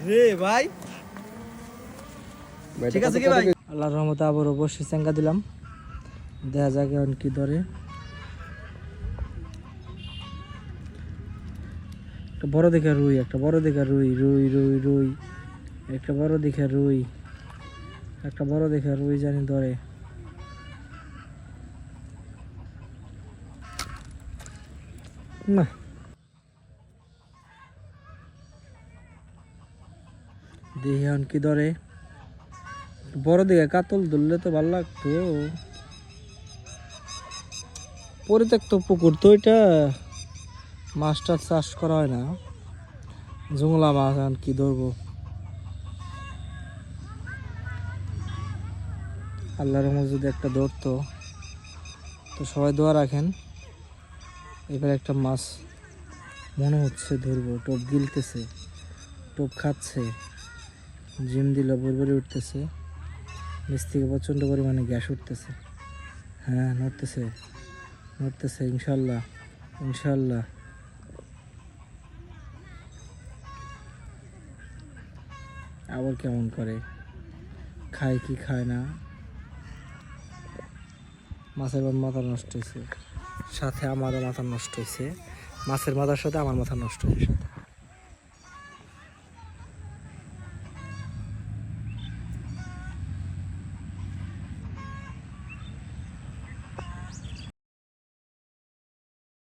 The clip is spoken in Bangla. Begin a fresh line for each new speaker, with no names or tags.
রে ভাই ঠিক আছে কি ভাই? আল্লাহর রহমতে আবার অবশ্যই চেঙ্গা দিলাম, দেখা যাক এখন কি ধরে। একটা বড় দেখে রুই, একটা বড় দেখে রুই, রুই রুই রুই, একটা বড় দেখে রুই, একটা বড় দেখে রুই জানি ধরে। না দেখি এখন কি ধরে। বড় দিকে কাতল ধরলে তো ভালো লাগতো। পরিত্যক্ত পুকুর তো এটা, মাছটা চাষ করা হয় না, জুংলা মাছ এখন কি ধরবো। আল্লাহর রহমতে যদি একটা ধরতো তো সবাই দোয়া রাখেন। এবার একটা মাছ মনে হচ্ছে ধরবো, টোপ গিলতেছে, টোপ খাচ্ছে, জিম দিল বরবরে উঠতেছে, নিচ থেকে প্রচণ্ড পরিমাণে গ্যাস উঠতেছে। হ্যাঁ নড়তেছে, নড়তেছে, ইনশাল্লাহ ইনশাল্লাহ। আবার কেমন করে, খায় কি খায় না। মাছের মাথা নষ্ট হয়েছে, সাথে আমারও মাথা নষ্ট হয়েছে, মাছের মাথার সাথে আমার মাথা নষ্ট হয়েছে সাথে।